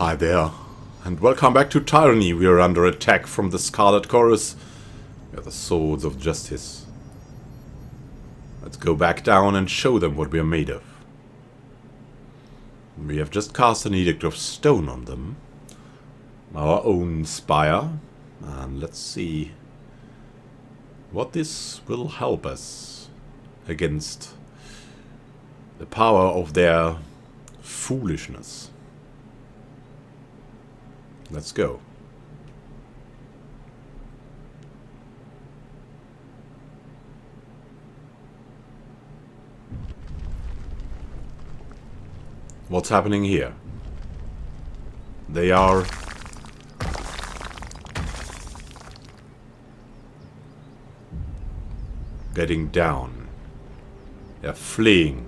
Hi there, and welcome back to Tyranny. We are under attack from the Scarlet Chorus. We are the swords of justice. Let's go back down and show them what we are made of. We have just cast an Edict of Stone on them. Our own spire. And let's see what this will help us against the power of their foolishness. Let's go. What's happening here? They are getting down. They're fleeing.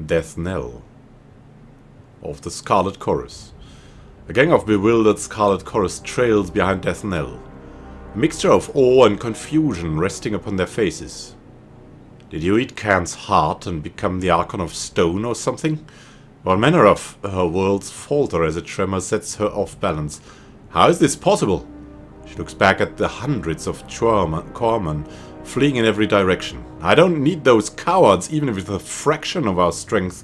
Death knell of the Scarlet Chorus. A gang of bewildered Scarlet Chorus trails behind Death knell, a mixture of awe and confusion resting upon their faces. Did you eat Khan's heart and become the Archon of Stone or something? All manner of her worlds falter as a tremor sets her off balance. How is this possible? She looks back at the hundreds of corpsmen fleeing in every direction. I don't need those cowards, even with a fraction of our strength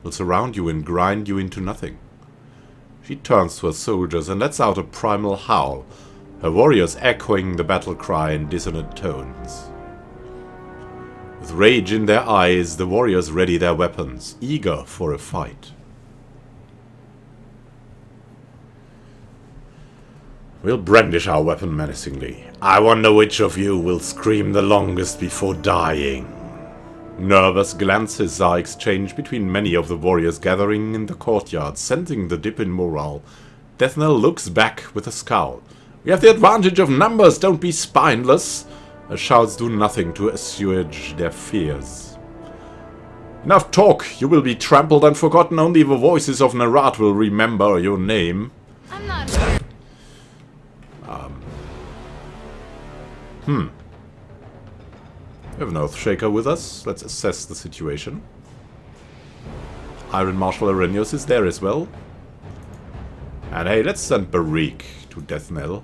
will surround you and grind you into nothing. She turns to her soldiers and lets out a primal howl, her warriors echoing the battle cry in dissonant tones. With rage in their eyes, the warriors ready their weapons, eager for a fight. We'll brandish our weapon menacingly. I wonder which of you will scream the longest before dying. Nervous glances are exchanged between many of the warriors gathering in the courtyard, sensing the dip in morale. Death knell looks back with a scowl. We have the advantage of numbers, don't be spineless. Her shouts do nothing to assuage their fears. Enough talk, you will be trampled and forgotten. Only the voices of Narat will remember your name. I'm not here. We have an Earthshaker with us. Let's assess the situation. Iron Marshal Arrhenius is there as well. And hey, let's send Barik to Death knell.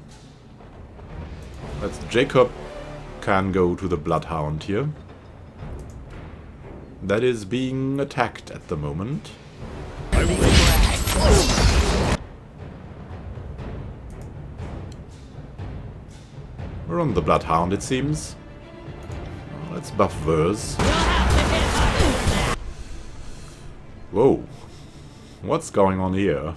Let's Jacob can go to the Bloodhound here. That is being attacked at the moment. We're on the Bloodhound, it seems. Let's buff Verse. Whoa. What's going on here?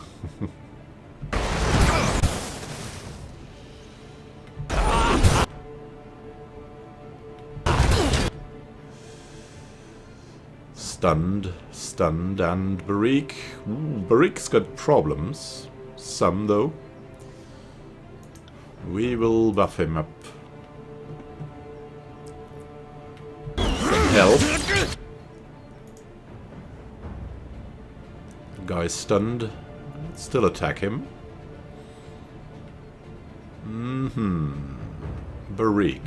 Stunned, and Barik. Barik's got problems. Some, though. We will buff him up. Some help. Guy's stunned. Let's still attack him. Barik.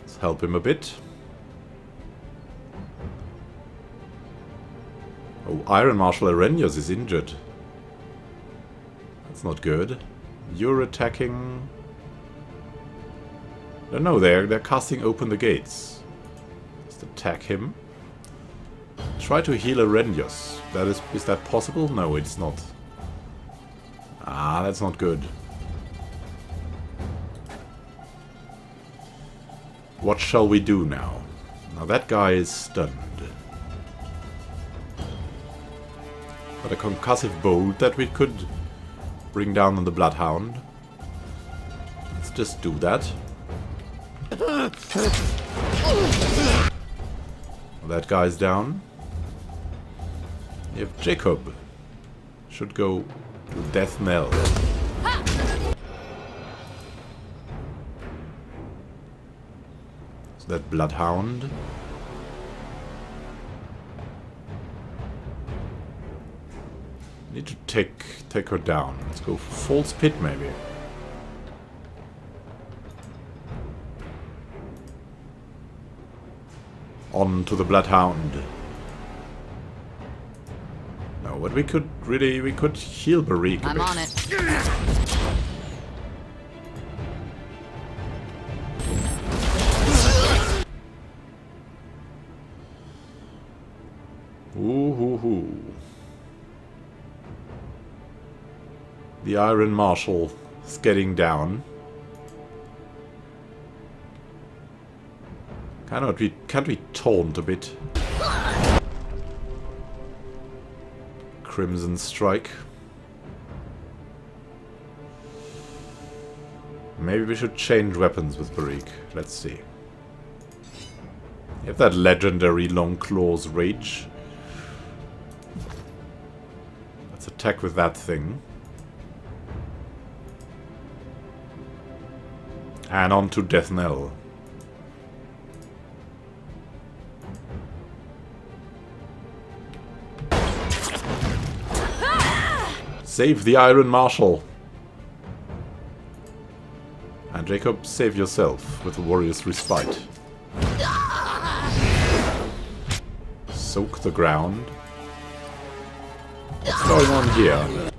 Let's help him a bit. Oh, Iron Marshal Arrhenius is injured. That's not good. You're attacking... No, they're casting open the gates. Just attack him. Try to heal Arrhenius. Is that possible? No, it's not. Ah, that's not good. What shall we do now? Now that guy is stunned. But a concussive bolt that we could bring down on the Bloodhound. Let's just do that. That guy's down. If Jacob should go to Death knell. So that Bloodhound. Need to take her down. Let's go for False Pit, maybe. On to the Bloodhound. No, but we could heal Barik a I'm bit. on it. Ooh, hoo, hoo. The Iron Marshal is getting down. Can't we taunt a bit? Crimson Strike. Maybe we should change weapons with Barik. Let's see. You have that legendary Long Claws Rage. Let's attack with that thing. And on to Death Knell. Save the Iron Marshal. And Jacob, save yourself with the Warrior's Respite. Soak the ground. What's going on here?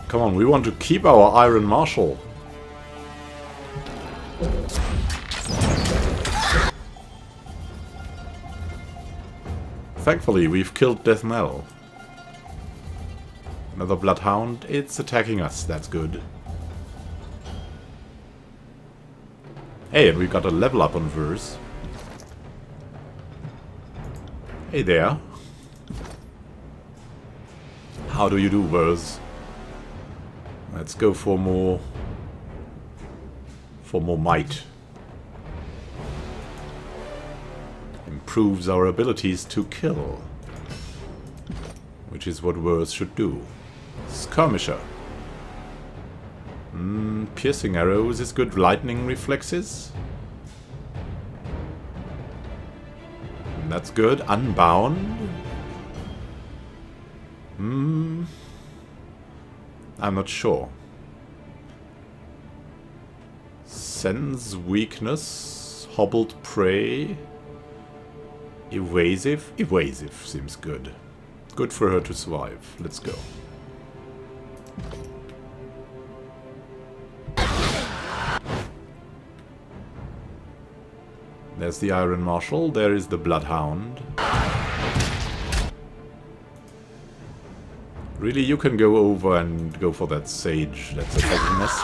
Come on, we want to keep our Iron Marshal. Thankfully, we've killed Death Knell. Another Bloodhound. It's attacking us. That's good. Hey, and we got a level up on Verse. Hey there. How do you do, Verse? Let's go for more might. Improves our abilities to kill, which is what Verse should do. Skirmisher. Piercing arrows is good. Lightning reflexes. That's good. Unbound. I'm not sure. Sense weakness. Hobbled prey. Evasive? Evasive seems good. Good for her to survive. Let's go. There's the Iron Marshal. There is the Bloodhound. Really, you can go over and go for that Sage that's attacking us.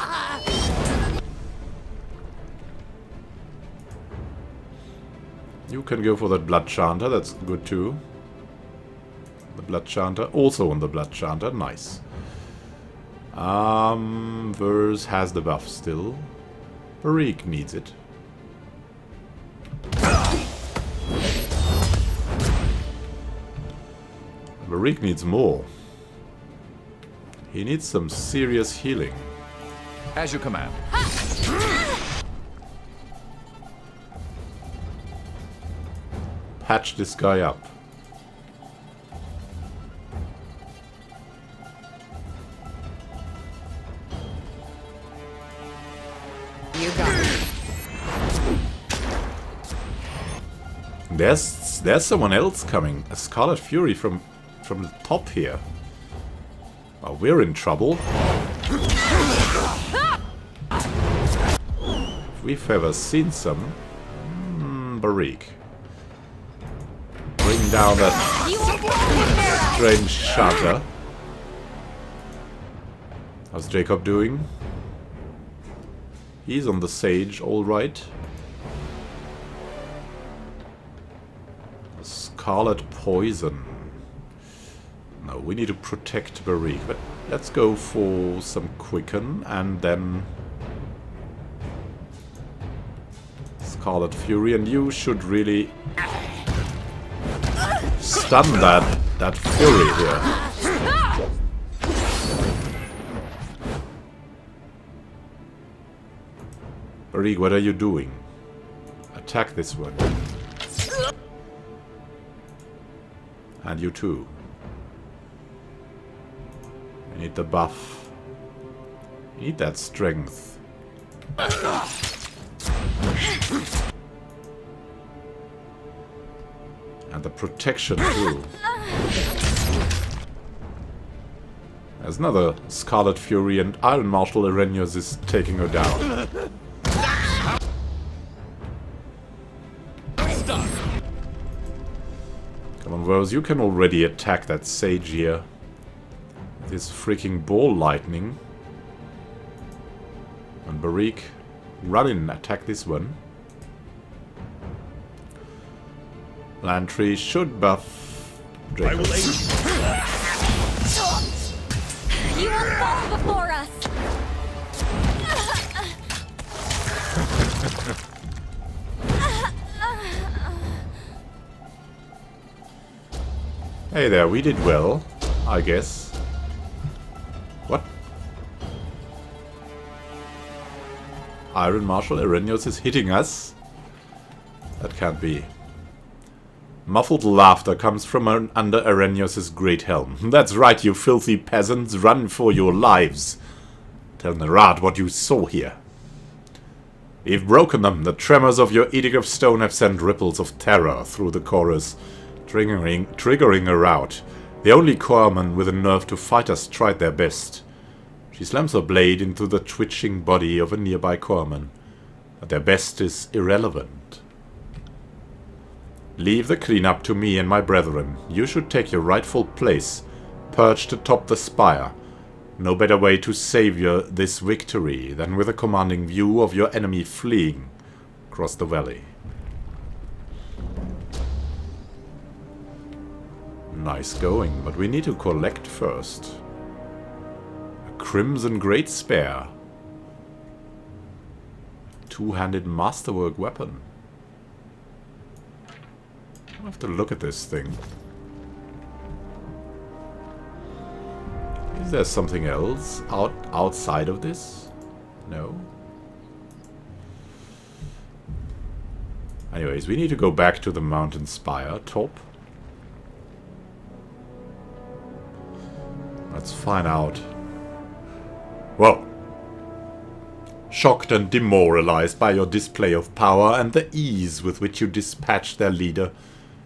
You can go for that Blood Chanter, that's good too. The Blood Chanter, also on the Blood Chanter, nice. Verse has the buff still. Barik needs it. Barik needs more. He needs some serious healing. As you command. Patch this guy up. You got it. There's someone else coming. A Scarlet Fury from the top here. Oh, we're in trouble. If we've ever seen some. Barik. Bring down that strange shatter. How's Jacob doing? He's on the Sage, alright. Scarlet Poison. No, we need to protect Barik, but let's go for some Quicken and then Scarlet Fury, and you should really stun that Fury here. Barik, what are you doing? Attack this one. And you too. Need the buff. Need that strength. And the protection too. There's another Scarlet Fury and Iron Marshal Arrhenius is taking her down. Come on, Rose, you can already attack that Sage here. This freaking ball lightning. And Barik, run in, attack this one. Lantry should buff Draco. I will aid you. You will fall before us! Hey there, we did well, I guess. What? Iron Marshal Arrhenius is hitting us? That can't be. Muffled laughter comes from under Arrhenius' great helm. That's right, you filthy peasants, run for your lives. Tell Nerad what you saw here. We've broken them. The tremors of your Edict of Stone have sent ripples of terror through the chorus, triggering a rout. The only corpsman with a nerve to fight us tried their best. She slams her blade into the twitching body of a nearby corpsman. But their best is irrelevant. Leave the cleanup to me and my brethren. You should take your rightful place, perched atop the spire. No better way to savor this victory than with a commanding view of your enemy fleeing across the valley. Nice going, but we need to collect first. A Crimson Great Spear. Two-handed masterwork weapon. I'll have to look at this thing. Is there something else outside of this? No. Anyways, we need to go back to the mountain spire top. Let's find out. Well, shocked and demoralized by your display of power and the ease with which you dispatch their leader,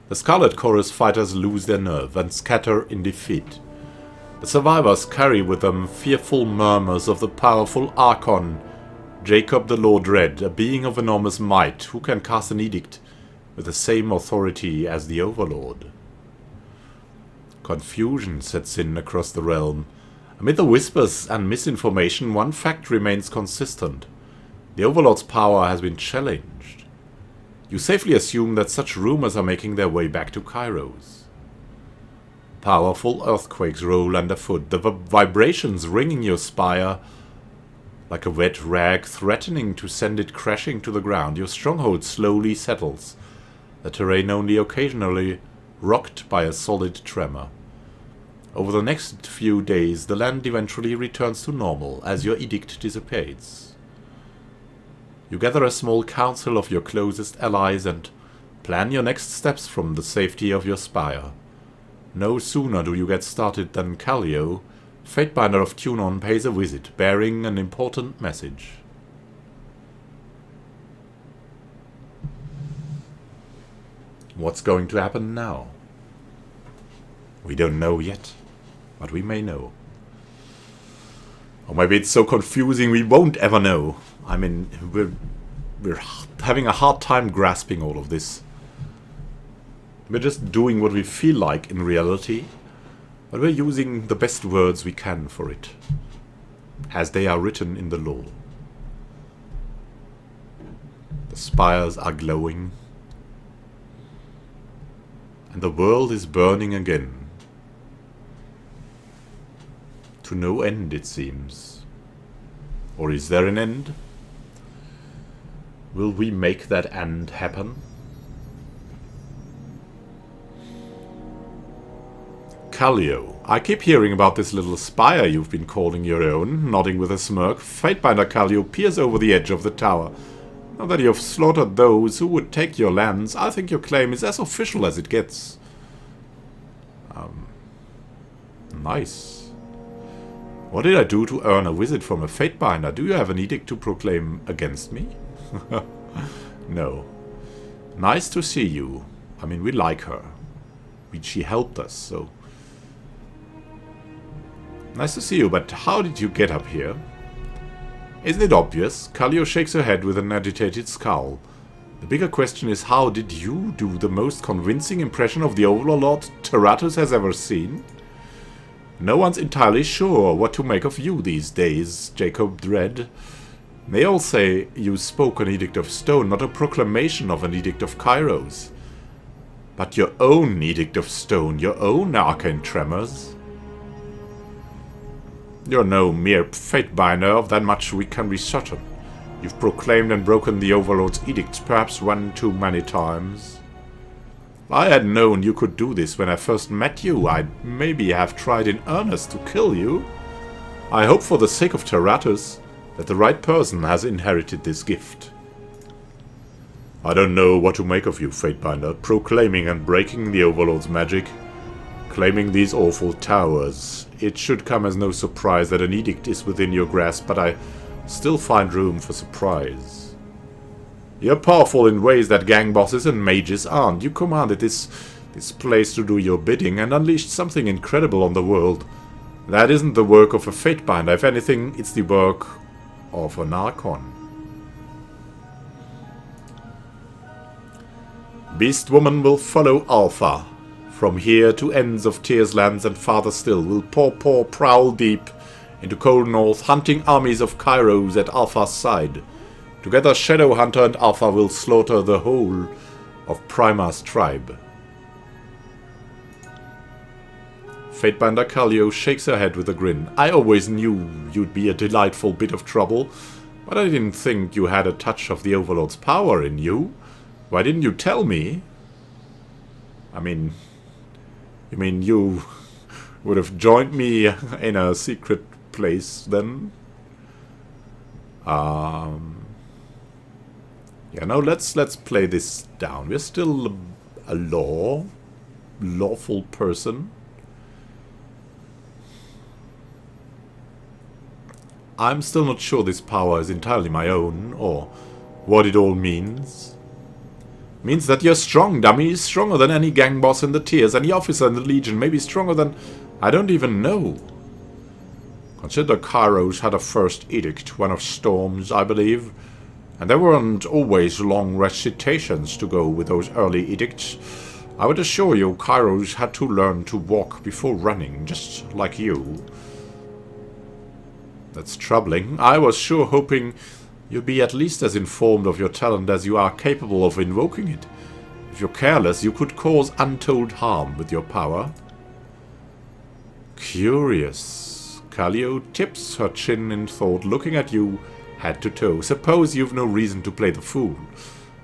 the Scarlet Chorus fighters lose their nerve and scatter in defeat. The survivors carry with them fearful murmurs of the powerful ARCHON, Jacob the Lord Red, a being of enormous might who can cast an edict with the same authority as the Overlord. Confusion sets in across the realm. Amid the whispers and misinformation, one fact remains consistent. The Overlord's power has been challenged. You safely assume that such rumors are making their way back to Kyros. Powerful earthquakes roll underfoot, the vibrations ringing your spire like a wet rag, threatening to send it crashing to the ground. Your stronghold slowly settles, the terrain only occasionally rocked by a solid tremor. Over the next few days, the land eventually returns to normal as your edict dissipates. You gather a small council of your closest allies and plan your next steps from the safety of your spire. No sooner do you get started than Callio, Fatebinder of Tunon, pays a visit, bearing an important message. What's going to happen now? We don't know yet, but we may know. Or maybe it's so confusing we won't ever know. I mean, we're having a hard time grasping all of this. We're just doing what we feel like in reality, but we're using the best words we can for it, as they are written in the law. The spires are glowing, and the world is burning again. To no end, it seems. Or is there an end? Will we make that end happen? Callio, I keep hearing about this little spire you've been calling your own, nodding with a smirk. Fatebinder Callio peers over the edge of the tower. Now that you've slaughtered those who would take your lands, I think your claim is as official as it gets. Nice. What did I do to earn a visit from a Fatebinder? Do you have an edict to proclaim against me? No. Nice to see you. I mean, we like her. She helped us, so... Nice to see you, but how did you get up here? Isn't it obvious? Kallio shakes her head with an agitated scowl. The bigger question is, how did you do the most convincing impression of the Overlord Tyranny has ever seen? No one's entirely sure what to make of you these days, Jacob Dread. They all say you spoke an Edict of Stone, not a proclamation of an Edict of Kyros. But your own Edict of Stone, your own arcane tremors. You're no mere Fatebinder, of that much we can be certain. You've proclaimed and broken the Overlord's edicts perhaps one too many times. If I had known you could do this when I first met you, I'd maybe have tried in earnest to kill you. I hope for the sake of Tyranny that the right person has inherited this gift. I don't know what to make of you, Fatebinder, proclaiming and breaking the Overlord's magic, claiming these awful towers. It should come as no surprise that an edict is within your grasp, but I still find room for surprise. You're powerful in ways that gang bosses and mages aren't. You commanded this place to do your bidding and unleashed something incredible on the world. That isn't the work of a Fatebinder. If anything, it's the work of an Archon. Beast Woman will follow Alpha. From here to ends of Tears lands and farther still, will prowl deep into cold north, hunting armies of Kyros at Alpha's side. Together Shadowhunter and Alpha will slaughter the whole of Prima's tribe. Fatebinder Kallio shakes her head with a grin. I always knew you'd be a delightful bit of trouble, but I didn't think you had a touch of the Overlord's power in you. Why didn't you tell me? I mean... You mean you would have joined me in a secret place then? Yeah, no, let's play this down. We're still a lawful person. I'm still not sure this power is entirely my own, or what it all means. Means that you're strong, dummy. Stronger than any gang boss in the Tiers, any officer in the Legion. Maybe stronger than... I don't even know. Consider Kyros had a first edict, one of storms, I believe. And there weren't always long recitations to go with those early edicts. I would assure you Kyros had to learn to walk before running, just like you. That's troubling. I was sure hoping... You'll be at least as informed of your talent as you are capable of invoking it. If you're careless, you could cause untold harm with your power. Curious. Kallio tips her chin in thought, looking at you head to toe. Suppose you've no reason to play the fool.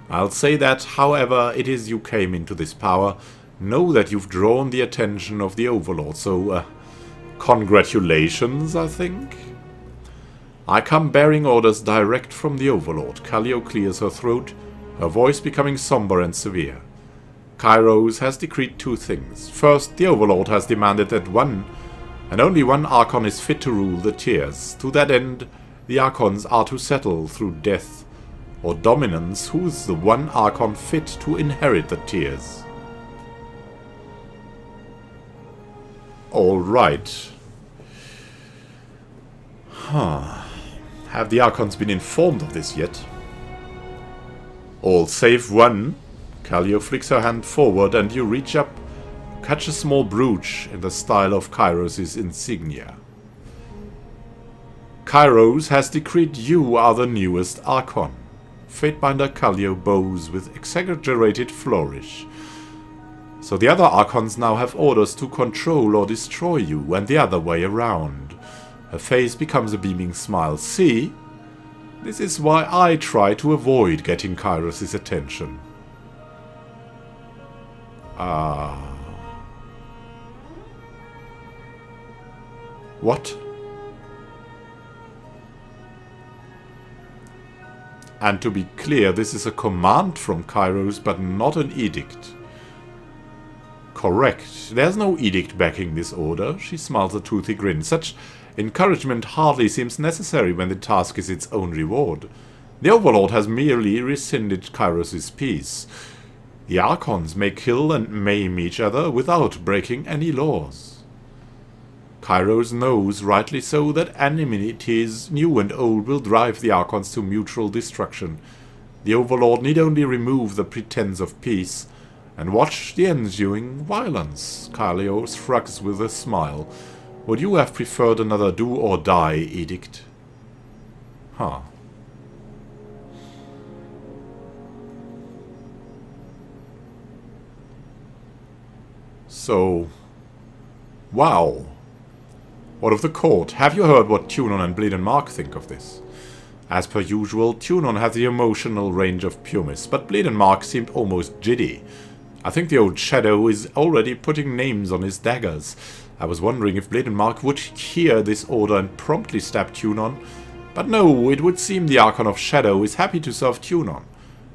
I'll say that, however it is you came into this power, know that you've drawn the attention of the Overlord, so, congratulations, I think? I come bearing orders direct from the Overlord. Kallio clears her throat, her voice becoming somber and severe. Kyros has decreed two things. First, the Overlord has demanded that one, and only one Archon is fit to rule the Tiers. To that end, the Archons are to settle through death or dominance who's the one Archon fit to inherit the Tiers. Alright. Have the Archons been informed of this yet? All save one. Kallio flicks her hand forward and you reach up, catch a small brooch in the style of Kyros' insignia. Kyros has decreed you are the newest Archon. Fatebinder Kallio bows with exaggerated flourish. So the other Archons now have orders to control or destroy you, and the other way around. Her face becomes a beaming smile. See? This is why I try to avoid getting Kyros' attention. What? And to be clear, this is a command from Kyros, but not an edict. Correct. There's no edict backing this order. She smiles a toothy grin. Such Encouragement hardly seems necessary when the task is its own reward. The Overlord has merely rescinded Kyros' peace. The Archons may kill and maim each other without breaking any laws. Kyros knows, rightly so, that enmities new and old will drive the Archons to mutual destruction. The Overlord need only remove the pretense of peace and watch the ensuing violence. Kyros shrugs with a smile. Would you have preferred another do-or-die edict? Huh. So... wow. What of the court? Have you heard what Tunon and Bleed and Mark think of this? As per usual, Tunon had the emotional range of Pumice, but Bleed and Mark seemed almost giddy. I think the old shadow is already putting names on his daggers. I was wondering if Bleed and Mark would hear this order and promptly stab Tunon. But no, it would seem the Archon of Shadow is happy to serve Tunon.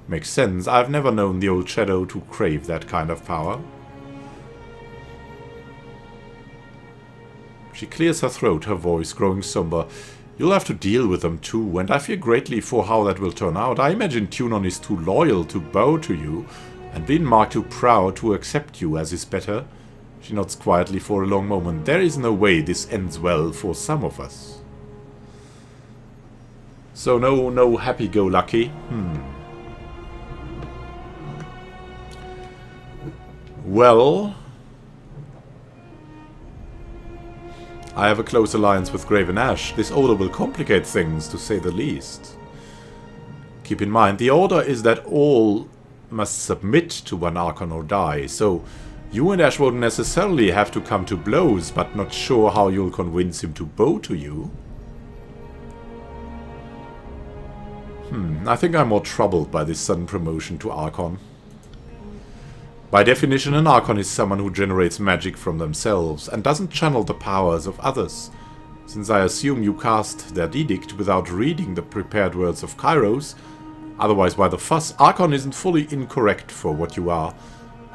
Makes sense, I've never known the old shadow to crave that kind of power. She clears her throat, her voice growing somber. You'll have to deal with them too, and I fear greatly for how that will turn out. I imagine Tunon is too loyal to bow to you, and Bleed and Mark too proud to accept you as is better. She nods quietly for a long moment. There is no way this ends well for some of us. So no happy-go-lucky. Well... I have a close alliance with Graven Ash. This order will complicate things, to say the least. Keep in mind, the order is that all must submit to one Archon or die, so you and Ash won't necessarily have to come to blows, but not sure how you'll convince him to bow to you. I think I'm more troubled by this sudden promotion to Archon. By definition, an Archon is someone who generates magic from themselves and doesn't channel the powers of others. Since I assume you cast their edict without reading the prepared words of Kyros, otherwise why the fuss? Archon isn't fully incorrect for what you are,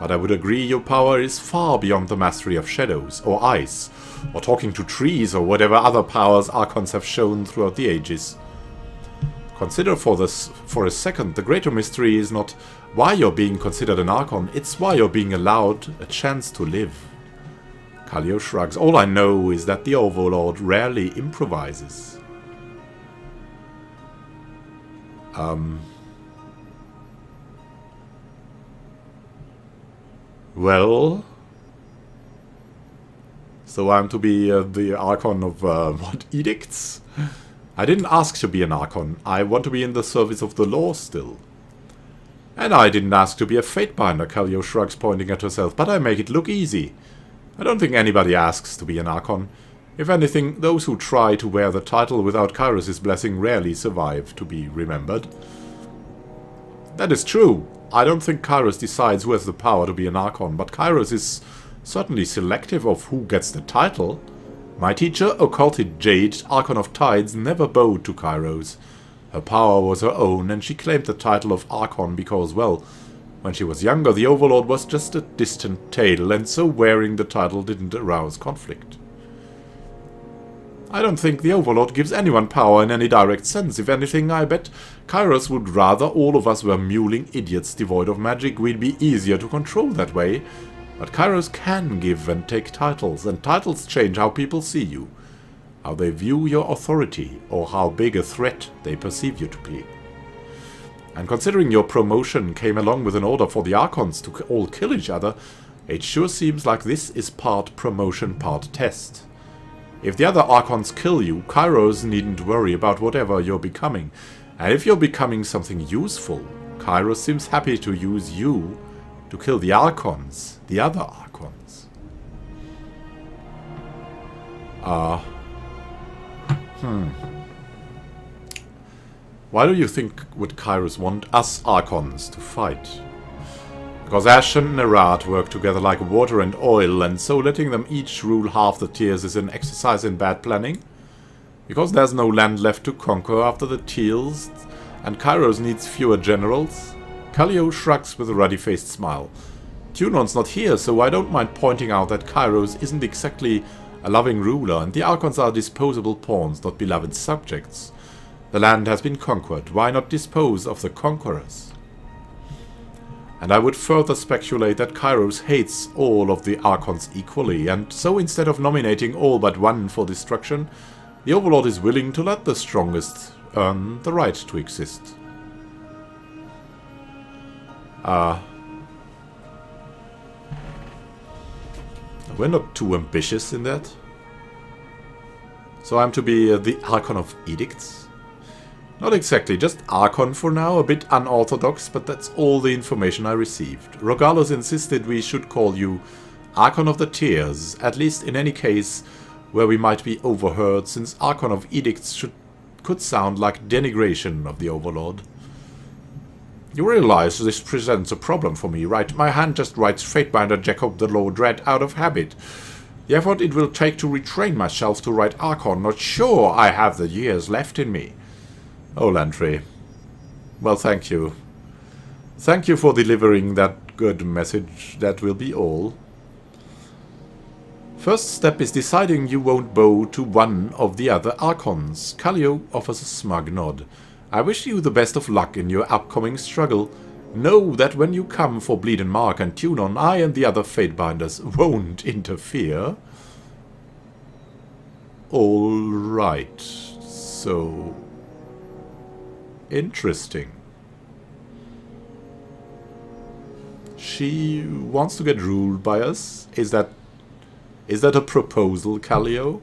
but I would agree your power is far beyond the mastery of shadows, or ice, or talking to trees, or whatever other powers Archons have shown throughout the ages. Consider for a second, the greater mystery is not why you're being considered an Archon, it's why you're being allowed a chance to live. Kallio shrugs. All I know is that the Overlord rarely improvises. Well... so I'm to be the Archon of, what, edicts? I didn't ask to be an Archon. I want to be in the service of the law still. And I didn't ask to be a Fatebinder, Kallio shrugs, pointing at herself, but I make it look easy. I don't think anybody asks to be an Archon. If anything, those who try to wear the title without Kyros' blessing rarely survive to be remembered. That is true. I don't think Kyros decides who has the power to be an Archon, but Kyros is certainly selective of who gets the title. My teacher, Occulted Jade, Archon of Tides, never bowed to Kyros. Her power was her own, and she claimed the title of Archon because, well, when she was younger, the Overlord was just a distant tale, and so wearing the title didn't arouse conflict. I don't think the Overlord gives anyone power in any direct sense. If anything, I bet Kyros would rather all of us were mewling idiots devoid of magic. We'd be easier to control that way. But Kyros can give and take titles, and titles change how people see you, how they view your authority, or how big a threat they perceive you to be. And considering your promotion came along with an order for the Archons to all kill each other, it sure seems like this is part promotion, part test. If the other Archons kill you, Kyros needn't worry about whatever you're becoming, and if you're becoming something useful, Kyros seems happy to use you to kill the Archons, the other Archons. Why do you think would Kyros want us Archons to fight? Because Ash and Nerat work together like water and oil, and so letting them each rule half the tiers is an exercise in bad planning? Because there's no land left to conquer after the tiers, and Kyros needs fewer generals? Kallio shrugs with a ruddy-faced smile. Tunon's not here, so I don't mind pointing out that Kyros isn't exactly a loving ruler, and the Archons are disposable pawns, not beloved subjects. The land has been conquered. Why not dispose of the conquerors? And I would further speculate that Kyros hates all of the Archons equally, and so instead of nominating all but one for destruction, the Overlord is willing to let the strongest earn the right to exist. We're not too ambitious in that. So I'm to be the Archon of Edicts? Not exactly, just Archon for now, a bit unorthodox, but that's all the information I received. Rogalos insisted we should call you Archon of the Tears, at least in any case where we might be overheard, since Archon of Edicts could sound like denigration of the Overlord. You realize this presents a problem for me, right? My hand just writes Fatebinder Jacob the Lord Dread out of habit. The effort it will take to retrain myself to write Archon, not sure I have the years left in me. Oh, Lantry. Well, thank you. Thank you for delivering that good message. That will be all. First step is deciding you won't bow to one of the other Archons. Kallio offers a smug nod. I wish you the best of luck in your upcoming struggle. Know that when you come for Bleed and Mark and Tunon, I and the other Fatebinders won't interfere. Alright. So... interesting. She wants to get ruled by us? Is that a proposal, Kallio?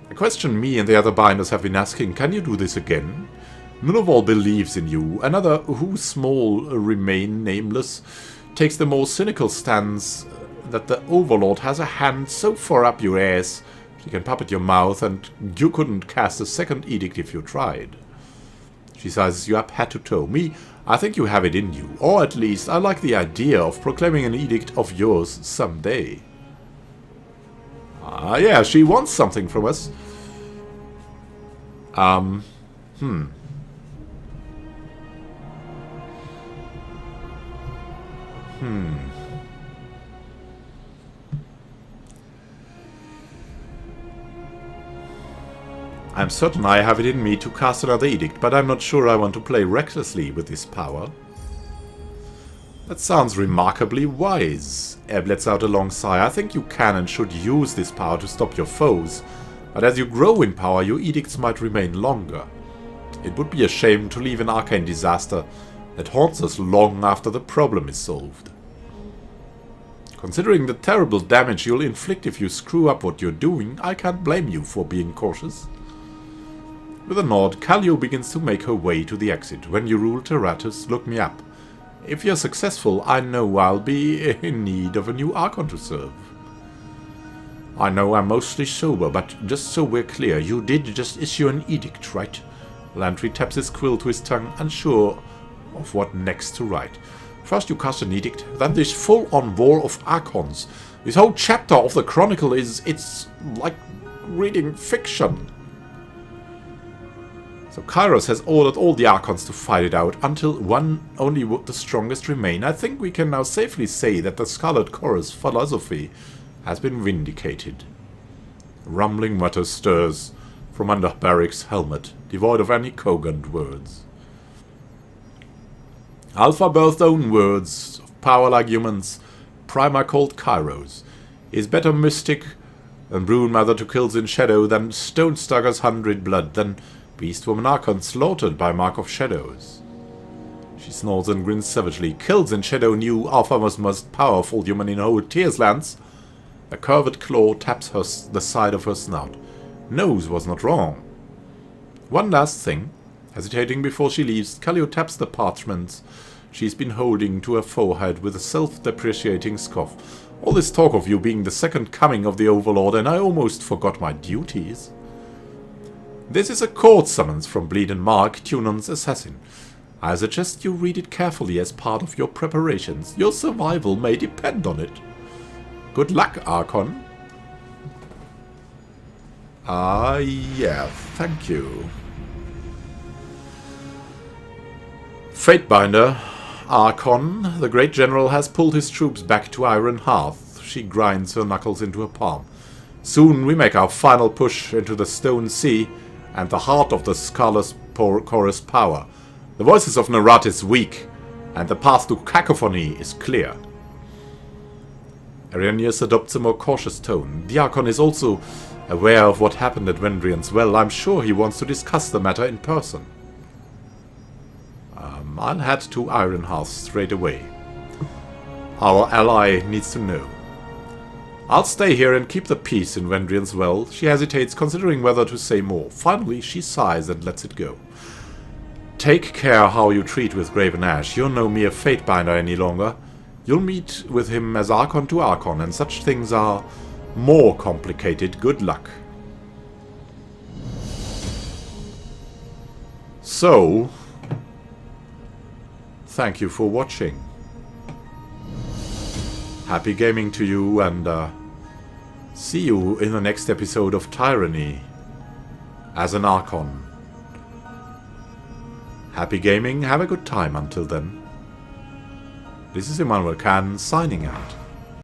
A question me and the other binders have been asking, can you do this again? Nunoval believes in you. Another, who small remain nameless, takes the more cynical stance that the Overlord has a hand so far up your ass she can puppet your mouth and you couldn't cast a second edict if you tried. She sizes you up head to toe. Me, I think you have it in you. Or at least, I like the idea of proclaiming an edict of yours someday. Ah, yeah, she wants something from us. I'm certain I have it in me to cast another edict, but I'm not sure I want to play recklessly with this power. That sounds remarkably wise. Ebb lets out a long sigh. I think you can and should use this power to stop your foes, but as you grow in power, your edicts might remain longer. It would be a shame to leave an arcane disaster that haunts us long after the problem is solved. Considering the terrible damage you'll inflict if you screw up what you're doing, I can't blame you for being cautious. With a nod, Kallio begins to make her way to the exit. When you rule Terratus, look me up. If you're successful, I know I'll be in need of a new Archon to serve. I know I'm mostly sober, but just so we're clear, you did just issue an edict, right? Lantry taps his quill to his tongue, unsure of what next to write. First you cast an edict, then this full-on war of Archons. This whole chapter of the Chronicle it's like reading fiction. So Kyros has ordered all the Archons to fight it out, until only the strongest remain. I think we can now safely say that the Scarlet Chorus philosophy has been vindicated. A rumbling mutter stirs from under Barrick's helmet, devoid of any cogent words. Alpha-birthed own words, of power like humans, Prima called Kyros, is better mystic than Brood Mother to kills in shadow, than Stonestagger's 100 blood, than Beastwoman Archon slaughtered by Mark of Shadows. She snores and grins savagely. Kills in shadow knew Alpha was most powerful human in whole Tearslands. A curved claw taps the side of her snout. Nose was not wrong. One last thing. Hesitating before she leaves, Kallio taps the parchments she's been holding to her forehead with a self-depreciating scoff. All this talk of you being the second coming of the Overlord, and I almost forgot my duties. This is a court summons from Bleed and Mark, Tunon's assassin. I suggest you read it carefully as part of your preparations. Your survival may depend on it. Good luck, Archon. Yeah, thank you. Fatebinder, Archon, the great general has pulled his troops back to Iron Hearth. She grinds her knuckles into her palm. Soon we make our final push into the Stone Sea and the heart of the Scarlet Chorus power. The voices of Narat is weak, and the path to cacophony is clear. Arrhenius adopts a more cautious tone. The Archon is also aware of what happened at Vendrian's Well. I'm sure he wants to discuss the matter in person. I'll head to Ironhearth straight away. Our ally needs to know. I'll stay here and keep the peace in Vendrian's Well. She hesitates, considering whether to say more. Finally, she sighs and lets it go. Take care how you treat with Graven Ash. You're no mere Fatebinder any longer. You'll meet with him as Archon to Archon, and such things are more complicated. Good luck. So, thank you for watching. Happy gaming to you, and see you in the next episode of Tyranny as an Archon. Happy gaming, have a good time until then. This is Immanuel signing out.